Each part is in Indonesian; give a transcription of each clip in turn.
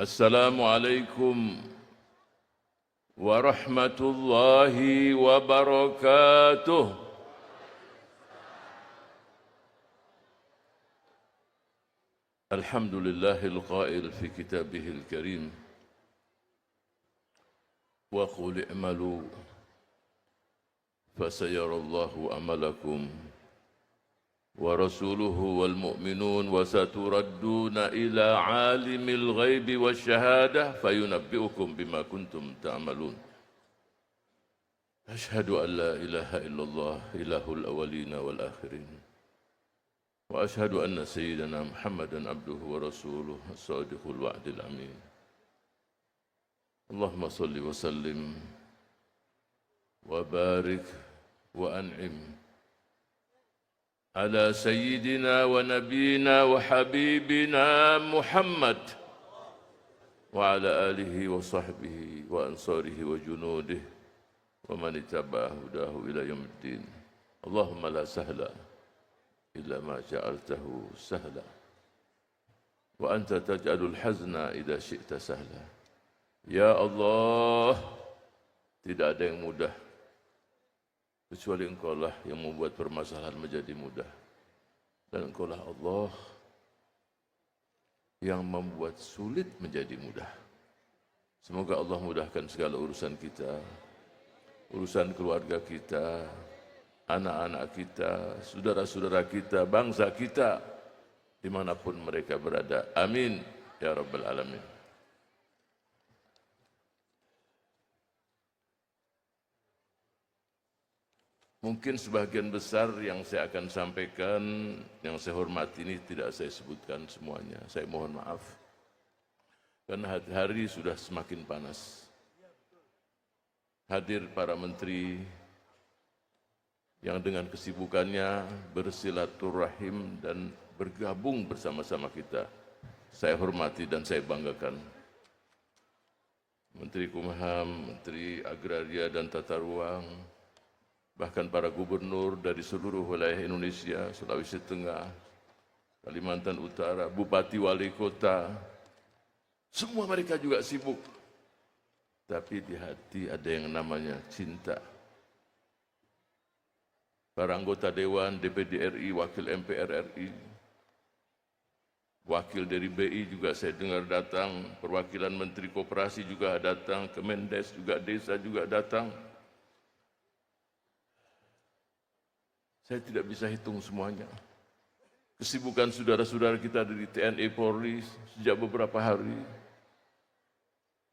Assalamualaikum warahmatullahi wabarakatuh. Alhamdulillahil qail fi kitabihil karim. Wa qul i'malu fasayarallahu amalakum wa rasuluhu wal mu'minun wa saturadduna ila alimil ghaibi wasyahadah fayunabbi'ukum bima kuntum ta'malun. Ashhadu an la ilaha illallah ilahul awwalina wal akhirin wa ashhadu anna sayyidana Muhammadan abduhu wa rasuluhu as-sadiqul wa'dil amin. Allahumma salli wa sallim wa barik wa an'im ala sayyidina wa nabiyina wa habibina Muhammad wa ala alihi wa sahbihi wa ansarihi wa junudihi wa man ittaba'a hudahu ila yaumiddin. Allahumma la sahla illa ma ja'altahu sahla wa anta taj'alul hazna idza syi'ta sahla. Ya Allah, tidak ada yang mudah kecuali Engkau lah yang membuat permasalahan menjadi mudah. Dan Engkau lah Allah yang membuat sulit menjadi mudah. Semoga Allah mudahkan segala urusan kita, urusan keluarga kita, anak-anak kita, saudara-saudara kita, bangsa kita, dimanapun mereka berada. Amin ya Rabbal Alamin. Mungkin sebagian besar yang saya akan sampaikan, yang saya hormati ini tidak saya sebutkan semuanya. Saya mohon maaf. Karena hari sudah semakin panas. Hadir para menteri yang dengan kesibukannya bersilaturahim dan bergabung bersama-sama kita. Saya hormati dan saya banggakan. Menteri Kumham, Menteri Agraria dan Tata Ruang, bahkan para gubernur dari seluruh wilayah Indonesia, Sulawesi Tengah, Kalimantan Utara, bupati, wali kota, semua mereka juga sibuk. Tapi di hati ada yang namanya cinta. Para anggota Dewan, DPD RI, wakil MPR RI, wakil dari BI juga saya dengar datang, perwakilan Menteri Koperasi juga datang, Kemendes juga, Desa juga datang. Saya tidak bisa hitung semuanya. Kesibukan saudara-saudara kita dari TNI Polri sejak beberapa hari,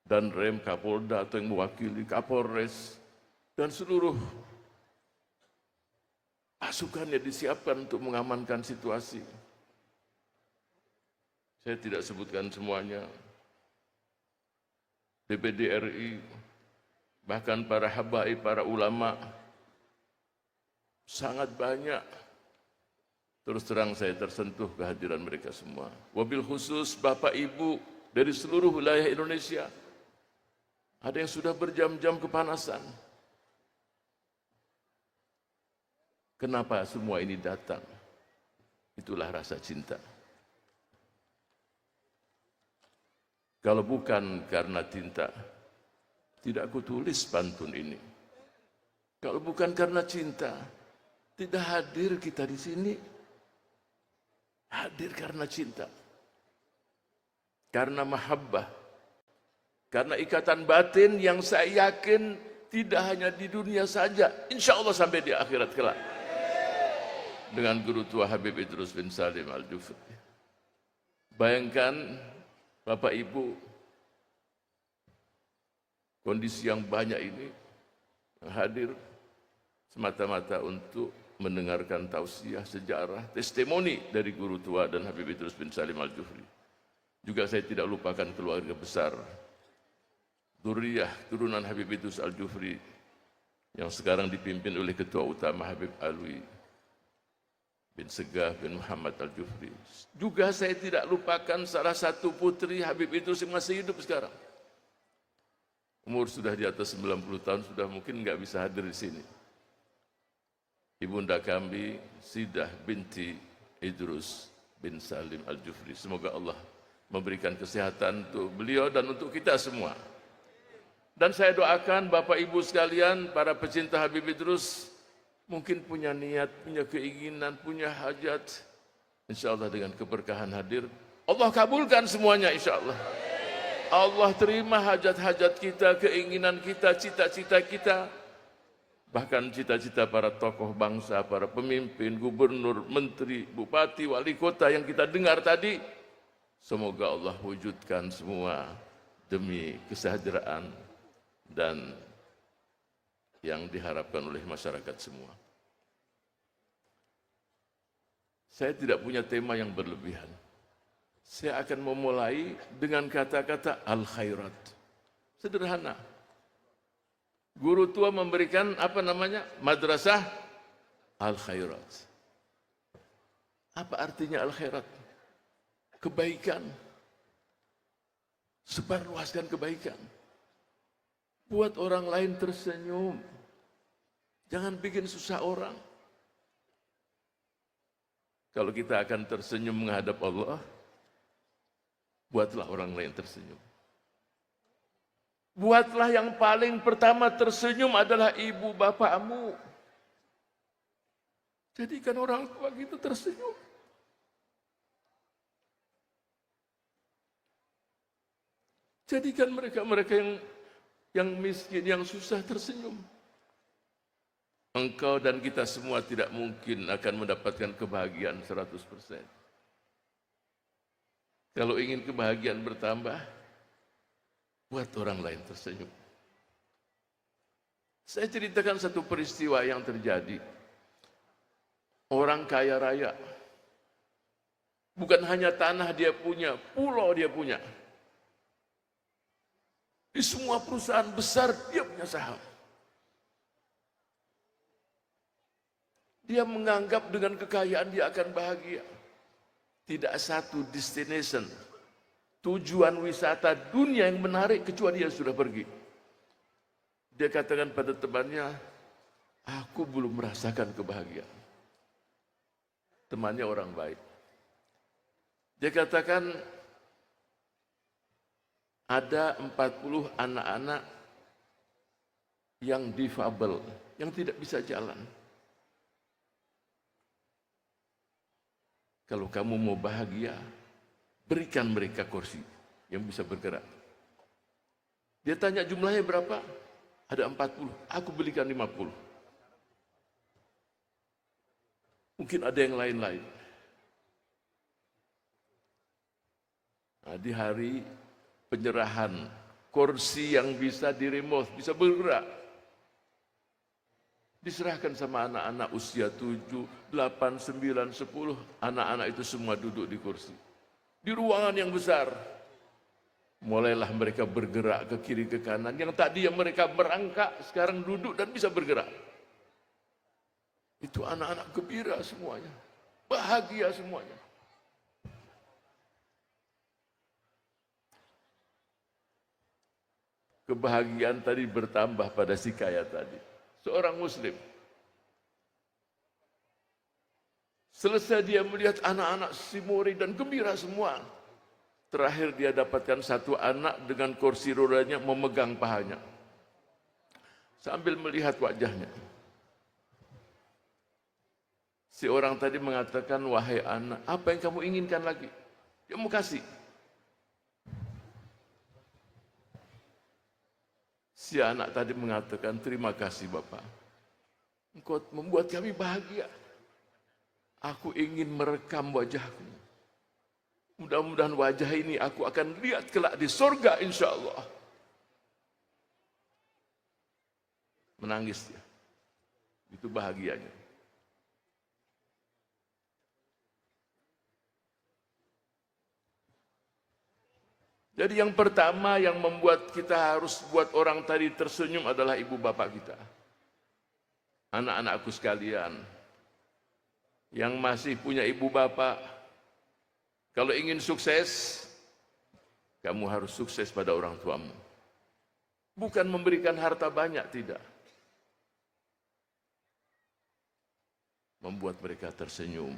dan Rem Kapolda atau yang mewakili Kapolres, dan seluruh pasukannya disiapkan untuk mengamankan situasi. Saya tidak sebutkan semuanya. DPD RI, bahkan para habaib, para ulama, sangat banyak. Terus terang saya tersentuh kehadiran mereka semua. Wabil khusus Bapak Ibu dari seluruh wilayah Indonesia. Ada yang sudah berjam-jam kepanasan. Kenapa semua ini datang? Itulah rasa cinta. Kalau bukan karena cinta, tidak aku tulis pantun ini. Kalau bukan karena cinta, tidak hadir kita di sini. Hadir karena cinta. Karena mahabbah. Karena ikatan batin yang saya yakin tidak hanya di dunia saja. Insya Allah sampai di akhirat kelak. Dengan guru tua Habib Idrus bin Salim Al-Jufri. Bayangkan Bapak Ibu, kondisi yang banyak ini yang hadir semata-mata untuk mendengarkan tausiah, sejarah, testimoni dari guru tua dan Habib Idrus bin Salim Al-Jufri. Juga saya tidak lupakan keluarga besar, dzurriyyah turunan Habib Idrus Al-Jufri yang sekarang dipimpin oleh Ketua Utama Habib Alwi bin Segaf bin Muhammad Al-Jufri. Juga saya tidak lupakan salah satu putri Habib Idrus yang masih hidup sekarang. Umur sudah di atas 90 tahun, sudah mungkin nggak bisa hadir di sini. Ibunda kami, Sidah binti Idrus bin Salim Al-Jufri. Semoga Allah memberikan kesehatan untuk beliau dan untuk kita semua. Dan saya doakan Bapak Ibu sekalian, para pecinta Habib Idrus, mungkin punya niat, punya keinginan, punya hajat. Insya Allah dengan keberkahan hadir, Allah kabulkan semuanya insya Allah. Allah terima hajat-hajat kita, keinginan kita, cita-cita kita. Bahkan cita-cita para tokoh bangsa, para pemimpin, gubernur, menteri, bupati, wali kota yang kita dengar tadi, semoga Allah wujudkan semua demi kesejahteraan dan yang diharapkan oleh masyarakat semua. Saya tidak punya tema yang berlebihan. Saya akan memulai dengan kata-kata al-khairat. Sederhana. Guru tua memberikan madrasah al-khairat. Apa artinya al-khairat? Kebaikan. Sebarluaskan kebaikan. Buat orang lain tersenyum. Jangan bikin susah orang. Kalau kita akan tersenyum menghadap Allah, buatlah orang lain tersenyum. Buatlah yang paling pertama tersenyum adalah ibu bapakmu. Jadikan orang tua kita tersenyum. Jadikan mereka-mereka yang miskin, yang susah tersenyum. Engkau dan kita semua tidak mungkin akan mendapatkan kebahagiaan 100%. Kalau ingin kebahagiaan bertambah, buat orang lain tersenyum. Saya ceritakan satu peristiwa yang terjadi. Orang kaya raya, bukan hanya tanah dia punya, pulau dia punya. Di semua perusahaan besar dia punya saham. Dia menganggap dengan kekayaan dia akan bahagia. Tidak satu destination, tujuan wisata dunia yang menarik kecuali dia sudah pergi. Dia katakan pada temannya, aku belum merasakan kebahagiaan. Temannya orang baik. Dia katakan, ada 40 anak-anak yang difabel, yang tidak bisa jalan. Kalau kamu mau bahagia, berikan mereka kursi yang bisa bergerak. Dia tanya jumlahnya berapa? Ada 40, aku belikan 50. Mungkin ada yang lain-lain. Nah, di hari penyerahan, kursi yang bisa di-remote, bisa bergerak, diserahkan sama anak-anak usia 7, 8, 9, 10. Anak-anak itu semua duduk di kursi. Di ruangan yang besar. Mulailah mereka bergerak ke kiri ke kanan. Yang tadi yang mereka merangkak, sekarang duduk dan bisa bergerak. Itu anak-anak gembira semuanya. Bahagia semuanya. Kebahagiaan tadi bertambah pada si kaya tadi. Seorang muslim. Selesai dia melihat anak-anak si murid dan gembira semua. Terakhir dia dapatkan satu anak dengan kursi rodanya memegang pahanya. Sambil melihat wajahnya. Si orang tadi mengatakan, wahai anak, apa yang kamu inginkan lagi? Dia mau kasih. Si anak tadi mengatakan, terima kasih Bapak. Engkau membuat kami bahagia. Aku ingin merekam wajahku. Mudah-mudahan wajah ini aku akan lihat kelak di surga insya Allah. Menangis dia. Itu bahagianya. Jadi yang pertama yang membuat kita harus buat orang tadi tersenyum adalah ibu bapak kita. Anak-anakku sekalian, yang masih punya ibu bapak, kalau ingin sukses, kamu harus sukses pada orang tuamu. Bukan memberikan harta banyak, tidak. Membuat mereka tersenyum.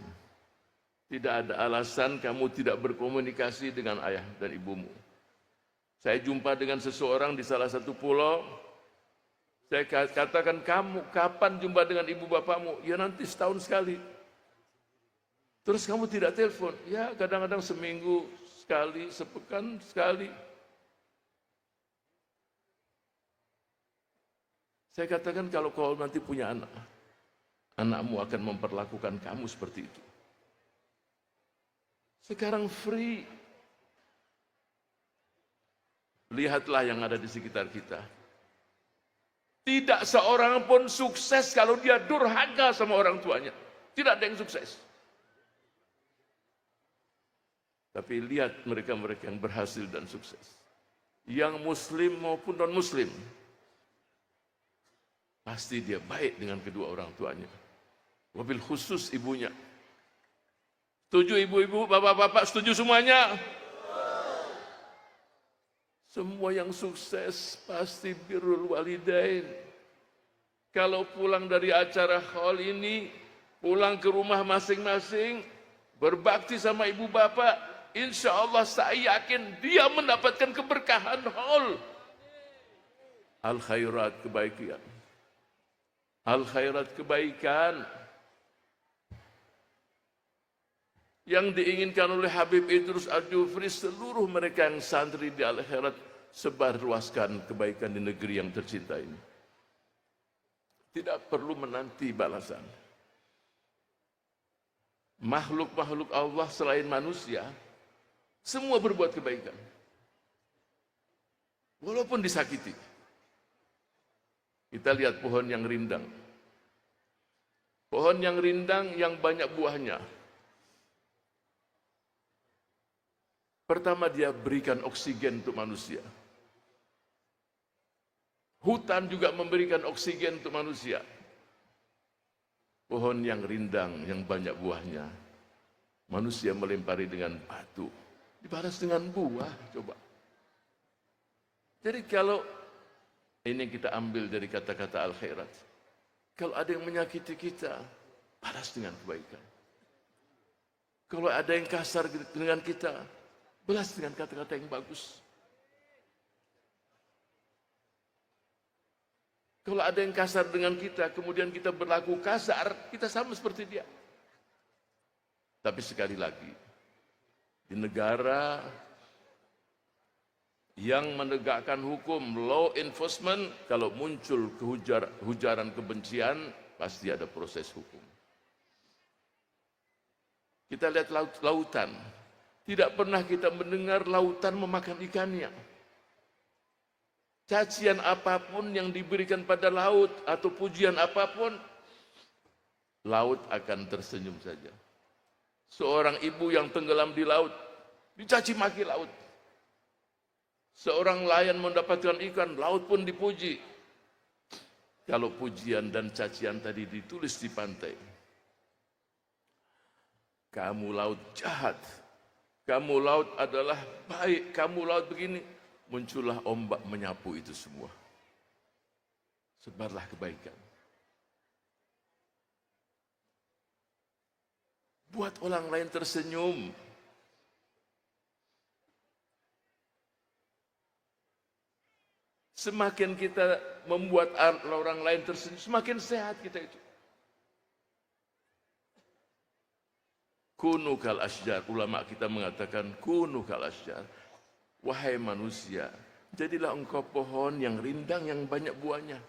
Tidak ada alasan kamu tidak berkomunikasi dengan ayah dan ibumu. Saya jumpa dengan seseorang di salah satu pulau. Saya katakan, kamu kapan jumpa dengan ibu bapakmu? Ya nanti setahun sekali. Terus kamu tidak telepon? Ya kadang-kadang seminggu sekali, sepekan sekali. Saya katakan kalau kau nanti punya anak, anakmu akan memperlakukan kamu seperti itu. Sekarang free. Lihatlah yang ada di sekitar kita. Tidak seorang pun sukses kalau dia durhaka sama orang tuanya. Tidak ada yang sukses. Tapi lihat mereka-mereka yang berhasil dan sukses. Yang muslim maupun non-muslim. Pasti dia baik dengan kedua orang tuanya. Wabil khusus ibunya. Setuju ibu-ibu, bapak-bapak, setuju semuanya? Semua yang sukses pasti birrul walidain. Kalau pulang dari acara haul ini, pulang ke rumah masing-masing, berbakti sama ibu bapak, insya Allah saya yakin dia mendapatkan keberkahan haul. Al-khairat kebaikan. Al-khairat kebaikan. Yang diinginkan oleh Habib Idrus Al-Jufri, seluruh mereka yang santri di akhirat, sebarluaskan kebaikan di negeri yang tercinta ini. Tidak perlu menanti balasan. Makhluk-makhluk Allah selain manusia, semua berbuat kebaikan. Walaupun disakiti. Kita lihat pohon yang rindang. Pohon yang rindang yang banyak buahnya. Pertama dia berikan oksigen untuk manusia. Hutan juga memberikan oksigen untuk manusia. Pohon yang rindang, yang banyak buahnya. Manusia melempari dengan batu. Dibalas dengan buah, coba. Jadi kalau, ini kita ambil dari kata-kata al-khairat. Kalau ada yang menyakiti kita, balas dengan kebaikan. Kalau ada yang kasar dengan kita, balas dengan kata-kata yang bagus. Kalau ada yang kasar dengan kita, kemudian kita berlaku kasar, kita sama seperti dia. Tapi sekali lagi, di negara yang menegakkan hukum, law enforcement, kalau muncul hujaran kebencian, pasti ada proses hukum. Kita lihat lautan. Tidak pernah kita mendengar lautan memakan ikannya. Cacian apapun yang diberikan pada laut atau pujian apapun, laut akan tersenyum saja. Seorang ibu yang tenggelam di laut, dicaci maki laut. Seorang nelayan mendapatkan ikan, laut pun dipuji. Kalau pujian dan cacian tadi ditulis di pantai, kamu laut jahat, kamu laut adalah baik, kamu laut begini. Muncullah ombak menyapu itu semua. Sebarlah kebaikan. Buat orang lain tersenyum. Semakin kita membuat orang lain tersenyum, semakin sehat kita itu. Kunu kal asjar, ulama kita mengatakan kunu kal asjar. Wahai manusia, jadilah engkau pohon yang rindang yang banyak buahnya.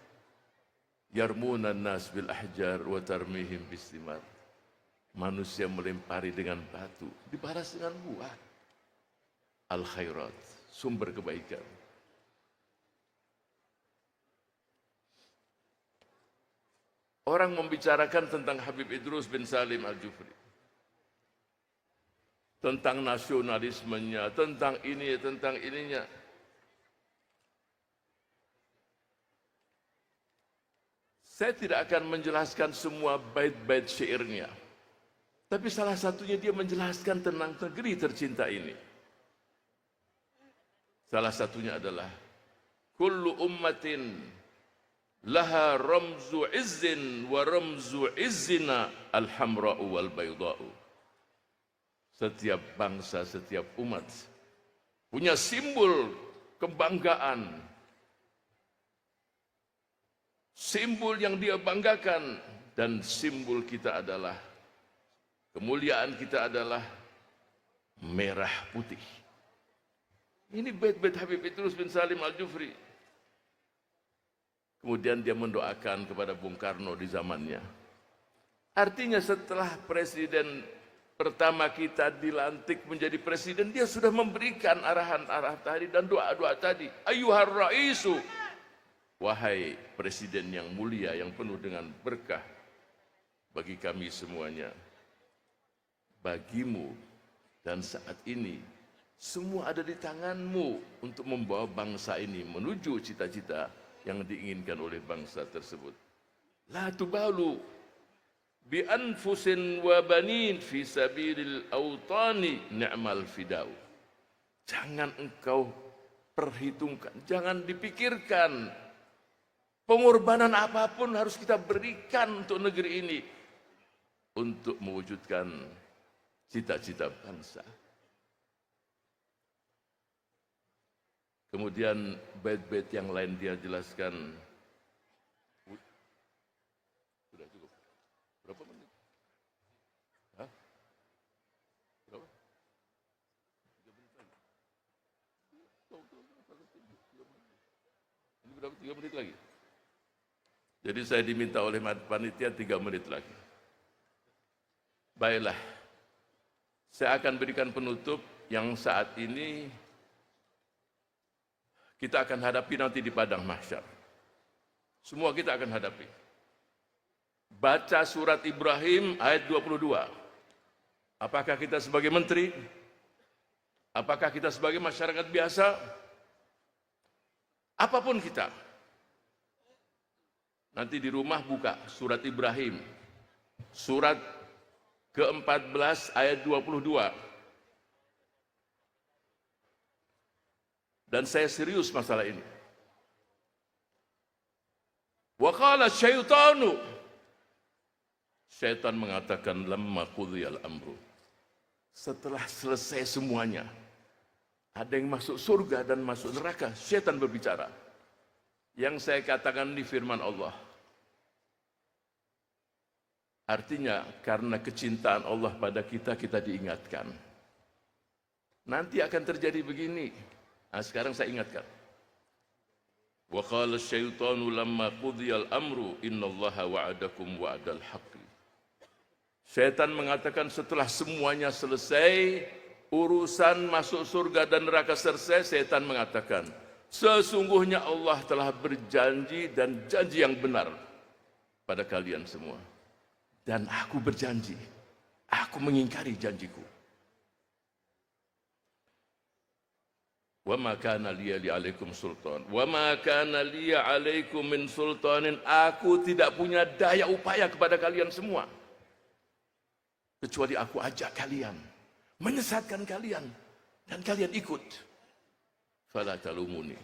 Yarmunan nas bil ahjar wa tarmihim bistimar. Manusia melempari dengan batu, dibalas dengan buah. Al khairat, sumber kebaikan. Orang membicarakan tentang Habib Idrus bin Salim Al-Jufri. Tentang nasionalismenya, tentang ini, tentang ininya. Saya tidak akan menjelaskan semua bait-bait syairnya. Tapi salah satunya dia menjelaskan tentang negeri tercinta ini. Salah satunya adalah kullu ummatin laha ramzu izzin wa ramzu izzina al-hamra'u wal bayda'u. setiap bangsa, setiap umat punya simbol kebanggaan, simbol yang dia banggakan, dan simbol kita adalah, kemuliaan kita adalah merah putih. Ini bait-bait Habib Idrus bin Salim Al-Jufri. Kemudian dia mendoakan kepada Bung Karno di zamannya. Artinya setelah presiden pertama kita dilantik menjadi presiden, dia sudah memberikan arahan-arahan tadi dan doa-doa tadi. Ayyuhar raisu, wahai presiden yang mulia yang penuh dengan berkah bagi kami semuanya. Bagimu dan saat ini semua ada di tanganmu untuk membawa bangsa ini menuju cita-cita yang diinginkan oleh bangsa tersebut. La tubalu bi anfusin wa banin fi sabilil autani ni'mal fidau. Jangan engkau perhitungkan, jangan dipikirkan pengorbanan apapun harus kita berikan untuk negeri ini untuk mewujudkan cita-cita bangsa. Kemudian bait-bait yang lain dia jelaskan. Sudah cukup. Berapa menit? Hah? Berapa? 3 menit lagi. Ini berapa? 3 menit lagi. Jadi saya diminta oleh panitia 3 menit lagi. Baiklah. Saya akan berikan penutup yang saat ini kita akan hadapi nanti di padang mahsyar. Semua kita akan hadapi. Baca surat Ibrahim ayat 22. Apakah kita sebagai menteri? Apakah kita sebagai masyarakat biasa? Apapun kita. Nanti di rumah buka surat Ibrahim. Surat ke-14 ayat 22. Dan saya serius masalah ini. Wa qala syaitanu. Syaitan mengatakan lamma qudhiyal amru. Setelah selesai semuanya, ada yang masuk surga dan masuk neraka, syaitan berbicara. Yang saya katakan di firman Allah. Artinya karena kecintaan Allah pada kita, kita diingatkan. Nanti akan terjadi begini. Nah, sekarang saya ingatkan. Wa qala asyaitanu lamma qudhiyal amru innallaha wa'adakum wa'dal haqqi. Syaitan mengatakan setelah semuanya selesai, urusan masuk surga dan neraka selesai, syaitan mengatakan, sesungguhnya Allah telah berjanji dan janji yang benar pada kalian semua. Dan aku berjanji, aku mengingkari janjiku. Wa ma kana liya alaikum sultan. Wa ma kana liya alaikum min sultanin. Aku tidak punya daya upaya kepada kalian semua. Kecuali aku ajak kalian, menyesatkan kalian, dan kalian ikut. Fala talumuni.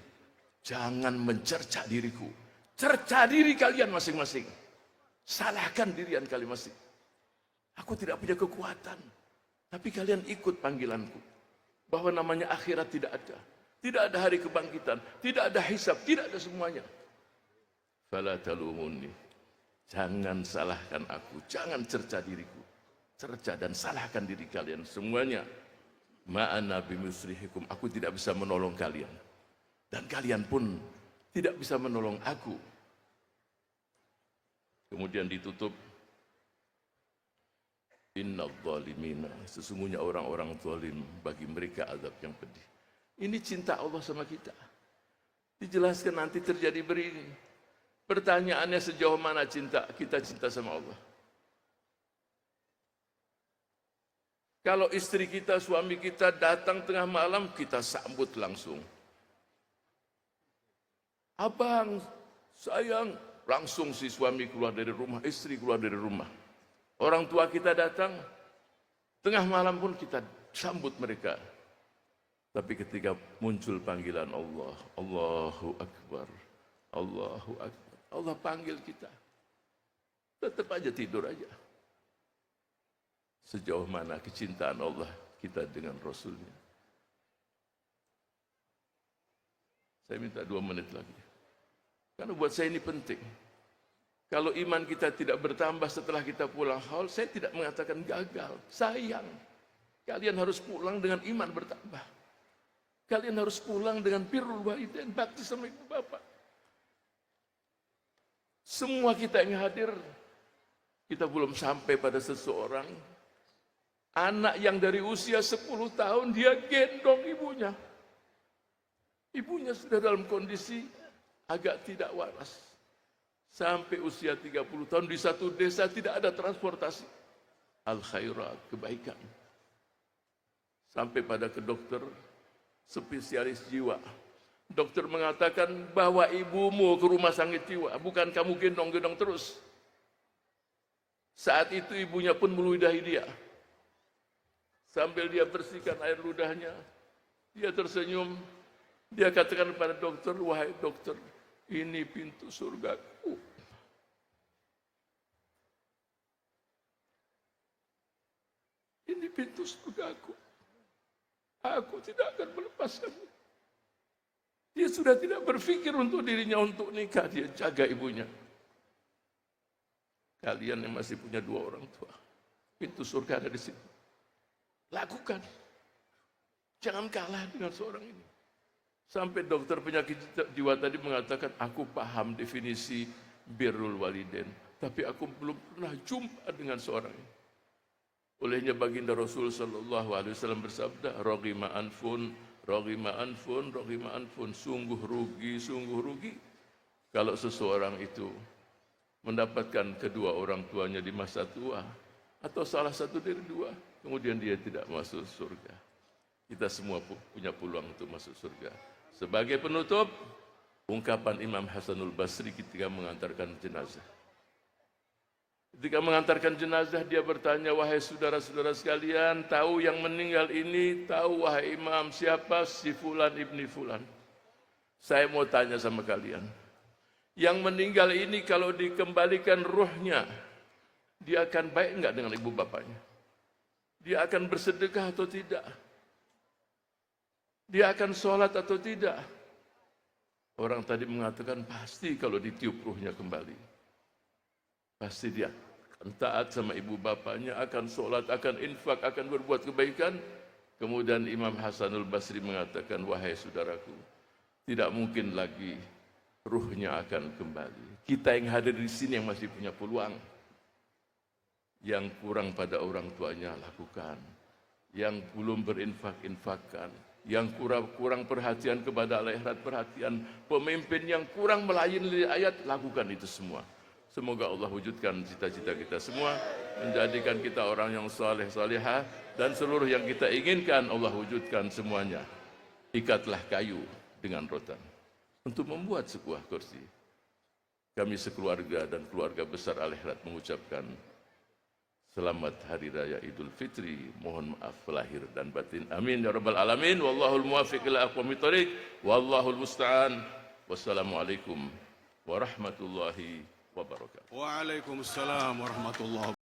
Jangan mencerca diriku. Cerca diri kalian masing-masing. Salahkan dirian kalian masing. Aku tidak punya kekuatan. Tapi kalian ikut panggilanku. Bahwa namanya akhirat tidak ada. Tidak ada hari kebangkitan. Tidak ada hisab. Tidak ada semuanya. Fala talumuni. Jangan salahkan aku. Jangan cerca diriku. Cerca dan salahkan diri kalian semuanya. Ma'ana bimusrihikum. Aku tidak bisa menolong kalian. Dan kalian pun tidak bisa menolong aku. Kemudian ditutup. Innal zalimina, sesungguhnya orang-orang zalim bagi mereka azab yang pedih. Ini cinta Allah sama kita. Dijelaskan nanti terjadi begini. Pertanyaannya sejauh mana cinta sama Allah. Kalau istri kita, suami kita datang tengah malam, kita sambut langsung. Abang, sayang, langsung si suami keluar dari rumah, istri keluar dari rumah. Orang tua kita datang, tengah malam pun kita sambut mereka. Tapi ketika muncul panggilan Allah, Allahu Akbar, Allahu Akbar, Allah panggil kita. Tetap aja tidur aja. Sejauh mana kecintaan Allah kita dengan Rasulnya. Saya minta 2 menit lagi. Karena buat saya ini penting. Kalau iman kita tidak bertambah setelah kita pulang haul, saya tidak mengatakan gagal. Sayang. Kalian harus pulang dengan iman bertambah. Kalian harus pulang dengan birrul walidain, bakti sama ibu bapak. Semua kita yang hadir, kita belum sampai pada seseorang, anak yang dari usia 10 tahun, dia gendong ibunya. Ibunya sudah dalam kondisi agak tidak waras. Sampai usia 30 tahun di satu desa tidak ada transportasi. Al-khairat, kebaikan. Sampai pada ke dokter, spesialis jiwa. Dokter mengatakan bawa ibumu ke rumah sakit jiwa, bukan kamu gendong-gendong terus. Saat itu ibunya pun meludahi dia. Sambil dia bersihkan air ludahnya, dia tersenyum. Dia katakan kepada dokter, wahai dokter, ini pintu surgaku. Ini pintu surgaku. Aku tidak akan melepaskannya. Dia sudah tidak berpikir untuk dirinya untuk nikah, dia jaga ibunya. Kalian yang masih punya 2 orang tua, pintu surga ada di situ. Lakukan. Jangan kalah dengan seorang ini. Sampai dokter penyakit jiwa tadi mengatakan, aku paham definisi birrul walidain, tapi aku belum pernah jumpa dengan seorang ini. Olehnya baginda Rasul sallallahu alaihi wasallam bersabda, raghima anfun, raghima anfun, raghima anfun, sungguh rugi kalau seseorang itu mendapatkan kedua orang tuanya di masa tua atau salah satu dari 2, kemudian dia tidak masuk surga. Kita semua punya peluang untuk masuk surga. Sebagai penutup, ungkapan Imam Hasanul Basri ketika mengantarkan jenazah. Ketika mengantarkan jenazah, dia bertanya, wahai saudara-saudara sekalian, tahu yang meninggal ini, tahu wahai imam siapa? Si Fulan ibni Fulan. Saya mau tanya sama kalian, yang meninggal ini kalau dikembalikan ruhnya, dia akan baik enggak dengan ibu bapaknya? Dia akan bersedekah atau tidak? Dia akan sholat atau tidak? Orang tadi mengatakan pasti kalau ditiup ruhnya kembali. Pasti dia akan taat sama ibu bapaknya, akan sholat, akan infak, akan berbuat kebaikan. Kemudian Imam Hasanul Basri mengatakan, wahai saudaraku, tidak mungkin lagi ruhnya akan kembali. Kita yang hadir di sini yang masih punya peluang. Yang kurang pada orang tuanya lakukan. Yang belum berinfak, infakkan. Yang kurang perhatian kepada akhirat, perhatian. Pemimpin yang kurang melayani ayat, lakukan itu semua. Semoga Allah wujudkan cita-cita kita semua, menjadikan kita orang yang saleh salihah, dan seluruh yang kita inginkan Allah wujudkan semuanya. Ikatlah kayu dengan rotan untuk membuat sebuah kursi. Kami sekeluarga dan keluarga besar Al-Ihrat mengucapkan selamat Hari Raya Idul Fitri. Mohon maaf lahir dan batin. Amin ya rabbal alamin. Wallahul muwaffiq ila aqwamit thoriq. Wallahul musta'an. Wassalamualaikum warahmatullahi wabarakatuh. Waalaikumsalam warahmatullahi wabarakatuh.